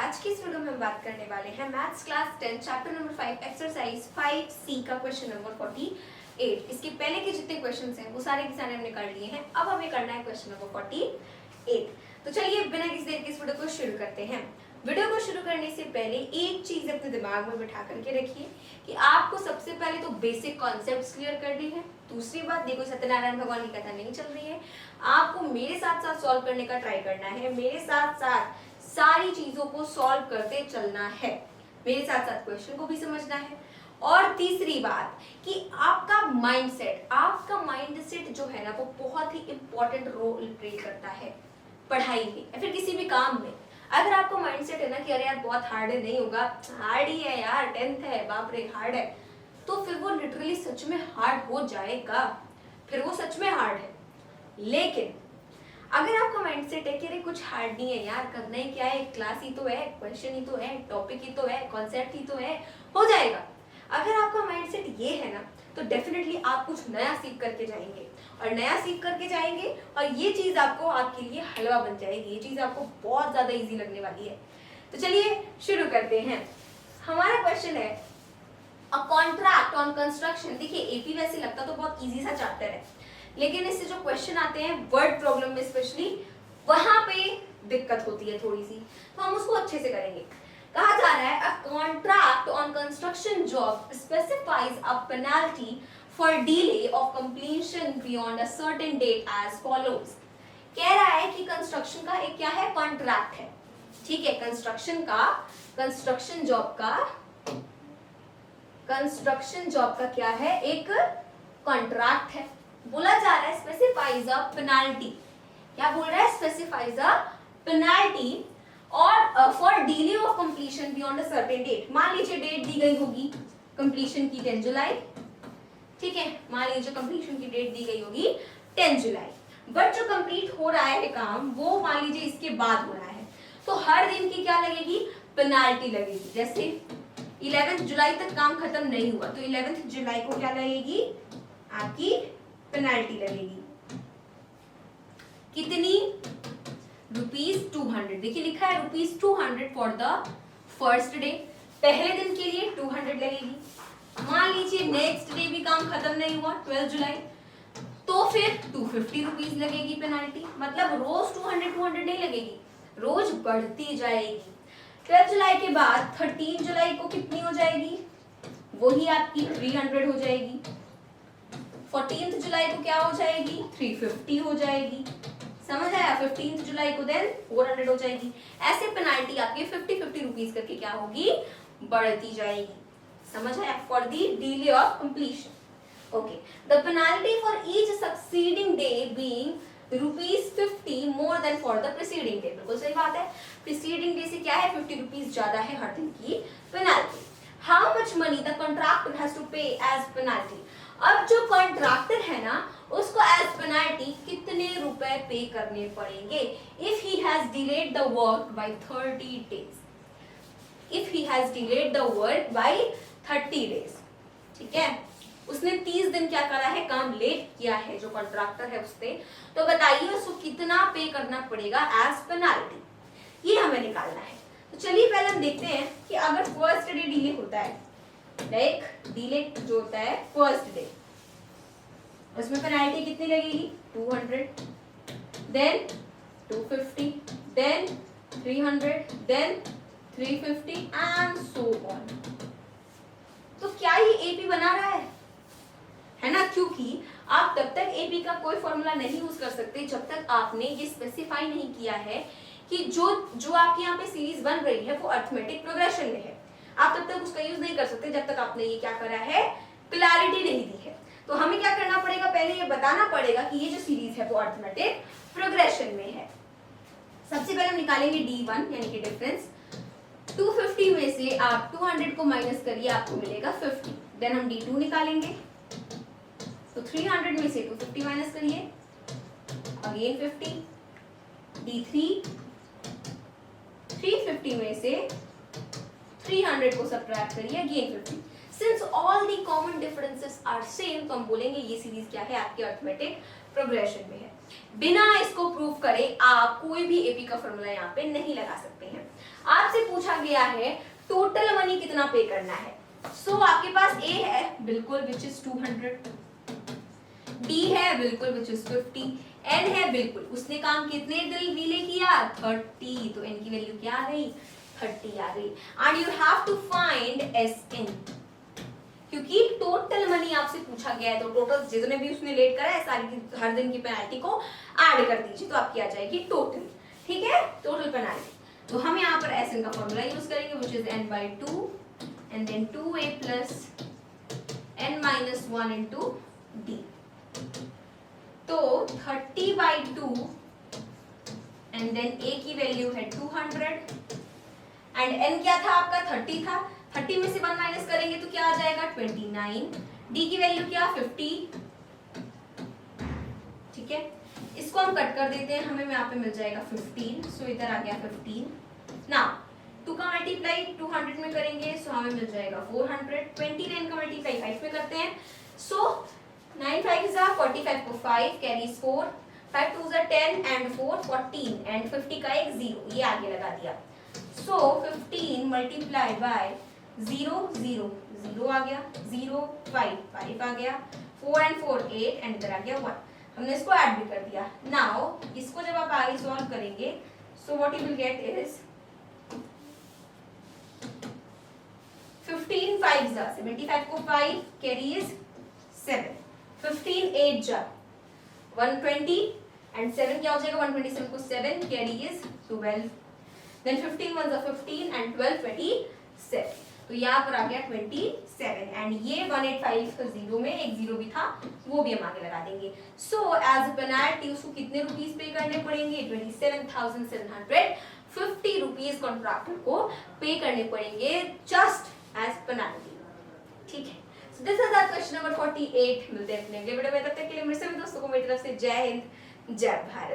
आज की इस वीडियो में हम बात करने वाले हैं maths class 10 chapter number 5 exercise 5C का क्वेश्चन नंबर 48। इसके पहले के जितने क्वेश्चंस हैं वो सारे के सारे हमने कर लिए हैं। अब हमें करना है क्वेश्चन नंबर 48। तो चलिए बिना किसी देर के इस वीडियो को शुरू करते हैं। वीडियो को शुरू करने से पहले एक चीज अपने दिमाग में बिठा करके रखिए कि आपको सबसे पहले तो बेसिक कॉन्सेप्ट्स क्लियर करनी है। दूसरी बात, देखो सत्यनारायण भगवान की कथा नहीं चल रही है, आपको मेरे साथ साथ सॉल्व करने का ट्राई करना है, मेरे साथ साथ सारी चीजों को सॉल्व करते चलना है, मेरे साथ साथ क्वेश्चन को भी समझना है। और तीसरी बात कि आपका माइंडसेट जो है ना वो बहुत ही इंपॉर्टेंट रोल प्ले करता है पढ़ाई में या फिर किसी भी काम में। अगर आपका माइंडसेट है ना कि अरे यार बहुत हार्ड है, नहीं होगा, हार्ड ही है यार, 10th है, बाप रे हार्ड है, तो फिर वो लिटरली सच में हार्ड हो जाएगा, फिर वो सच में हार्ड है। लेकिन अगर आपका माइंडसेट है कि अरे कुछ हार्ड नहीं है यार, करना ही क्या है, क्लास ही तो है, क्वेश्चन ही तो है, टॉपिक ही तो है, कॉन्सेप्ट ही तो है, हो जाएगा। अगर आपका माइंडसेट ये है ना तो डेफिनेटली आप कुछ नया सीख करके जाएंगे, और नया सीख करके जाएंगे और ये चीज आपको आपके लिए हलवा बन जाएगी, ये चीज आपको बहुत ज्यादा इजी लगने वाली है। तो चलिए शुरू करते हैं। हमारा क्वेश्चन है अ कॉन्ट्रैक्ट ऑन कंस्ट्रक्शन। देखिए एपी वैसे लगता तो बहुत इजी सा चैप्टर है, लेकिन इससे जो क्वेश्चन आते हैं वर्ड प्रॉब्लम में स्पेशली, वहां पे दिक्कत होती है थोड़ी सी, तो हम उसको अच्छे से करेंगे। कहा जा रहा है a contract on construction job specifies a penalty for delay of completion beyond a certain date as follows. कह रहा है कि कंस्ट्रक्शन का एक क्या है, कॉन्ट्रैक्ट है, ठीक है, कंस्ट्रक्शन जॉब का क्या है, एक कॉन्ट्रैक्ट है। बोला जा रहा है स्पेसिफाइज अ पेनल्टी, क्या बोल रहा है, स्पेसिफाइज अ पेनल्टी और for delay of completion beyond a certain date. मान लीजिए डेट दी गई होगी कंप्लीशन की 10 जुलाई, ठीक है, मान लीजिए कंप्लीशन की डेट दी गई होगी 10 जुलाई, बट जो कंप्लीट हो रहा है काम वो मान लीजिए इसके बाद हो रहा है, तो हर दिन की क्या लगेगी, पेनाल्टी लगेगी। जैसे 11 जुलाई तक काम खत्म नहीं हुआ तो 11 जुलाई को क्या लगेगी, आपकी पेनाल्टी लगेगी। कितनी, ₹200। देखिए लिखा है ₹200 फॉर द फर्स्ट डे, पहले दिन के लिए 200 लगेगी। मान लीजिए नेक्स्ट डे भी काम खत्म नहीं हुआ 12 जुलाई, तो फिर 250 रुपीज लगेगी पेनाल्टी। मतलब रोज 200 नहीं लगेगी, रोज बढ़ती जाएगी। 12 जुलाई के बाद 13 जुलाई को कितनी हो जाएगी, वही आपकी 300 हो जाएगी। 14 जुलाई को क्या हो जाएगी, 350 हो जाएगी। समझ आया, 15 जुलाई को देन 400 हो जाएगी। ऐसे पेनाल्टी आपके 50 रुपीज करके क्या होगी, बढ़ती जाएगी। समझ आया, for the delay of completion. Okay, the penalty for each succeeding day being ₹50 more than for the preceding day. बिल्कुल सही बात है, प्रीसीडिंग डे से क्या है, 50 रुपीज ज्यादा है हर दिन की penalty. How much money the contractor has to pay as penalty. अब जो कॉन्ट्रैक्टर है ना उसको एज पेनाल्टी कितने रुपए पे करने पड़ेंगे, if he has delayed the work by 30 days, if he has delayed the work by 30 days, ठीक है, उसने 30 दिन क्या करा है, काम लेट किया है जो कॉन्ट्रैक्टर है उसने, तो बताइए उसको कितना पे करना पड़ेगा एज पेनाल्टी, ये हमें निकालना है। तो चलिए पहले हम देखते हैं कि अगर फर्स्ट डे डिले होता है, लाइक डिले जो होता है फर्स्ट डे, उसमें पेनाल्टी कितनी लगेगी, 200, then 250, then 300, then 350 and so on. तो क्या ये एपी बना रहा है ना, क्योंकि आप तब तक एपी का कोई फॉर्मूला नहीं यूज कर सकते जब तक आपने ये स्पेसिफाई नहीं किया है कि जो आपके यहाँ पे सीरीज बन रही है वो अरिथमेटिक प्रोग्रेशन में है। आप तब तक उसका यूज नहीं कर सकते जब तक आपने ये क्या करा है, क्लैरिटी नहीं दी है। तो हमें क्या करना पड़ेगा, पहले ये बताना पड़ेगा कि ये जो सीरीज है वो अरिथमेटिक प्रोग्रेशन में है। सबसे पहले हम निकालेंगे D1 यानी कि डिफरेंस। 250 में से आप 200 को माइनस करिए, आपको मिलेगा 50। देन हम D2 निकालेंगे, तो 300 में से 250 माइनस करिए, अगेन 50। D3 350 में से 300 को सब्ट्रैक्ट करिए, again 50। Since all the common differences are same, तो हम बोलेंगे ये सीरीज क्या है, आपकी अरिथमेटिक प्रोग्रेशन में है। बिना इसको प्रूव करे आप कोई भी एपी का फॉर्मूला यहाँ पे नहीं लगा सकते हैं। आपसे पूछा गया है टोटल मनी कितना पे करना है। सो आपके पास ए है बिल्कुल विच इज 200, डी है बिल्कुल विच इज 50, एन है बिल्कुल उसने काम कितने दिल डिले किया 30, तो एन की वैल्यू क्या आ गई 30 आ गई। And you have to find S N, क्योंकि टोटल मनी आपसे पूछा गया है तो टोटल जितने भी उसने लेट करा है सारी हर दिन की पेनल्टी को ऐड कर दीजिए तो आपकी आ जाएगी टोटल। ठीक है, टोटल पेनल्टी। तो हम यहाँ पर एस एन का फॉर्मूला यूज करेंगे which is n by 2 and then 2a plus n minus 1 into d। तो 30 by 2 and then a की वैल्यू है 200 and n क्या था आपका 30 था, 30 में से 1 माइनस करेंगे तो क्या आ जाएगा 29, d की वैल्यू क्या 50। ठीक है, इसको हम कट कर देते हैं, हमें यहाँ पे मिल जाएगा 15, सो इधर आ गया 15। ना 2 का मल्टीप्लाई 200 में करेंगे सो हमें मिल जाएगा 400, 29 का मल्टीप्लाई 5 में करते हैं सो 9 5 जा 45 को 5 कैरीज 4, 5 2 जा 10 एंड 4 14 एंड 50 का एक 0 ये आगे लगा दिया। सो 15 मल्टीप्लाई बाय 0 0 0 आ गया, 0 5 5 आ गया, 4 एंड 4 8 एंड इधर आ गया 1। हमने इसको ऐड भी कर दिया। नाउ इसको जब आप आगे सॉल्व करेंगे so what you will get is 15 5 जा 75 को 5 कैरी इज 7, 15 8 जा 120 एंड 7 क्या हो जाएगा 127 को 7 कैरी इज 12, देन 15 1 जा 15 एंड 12 27, तो यहाँ पर आ गया 27 एंड ये 185 0 में एक 0 भी था वो भी हम आगे लगा देंगे। सो एज पेनल्टी उसको कितने रुपीस पे करने पड़ेंगे 27,750 रुपीस कॉन्ट्रैक्टर को पे करने पड़ेंगे जस्ट एज पेनल्टी। ठीक है, so this is our question number 48। मिलते हैं अपने अगले वीडियो में, तब तक के लिए मेरे सभी दोस्तों को मेरी तरफ से जय हिंद जय भारत।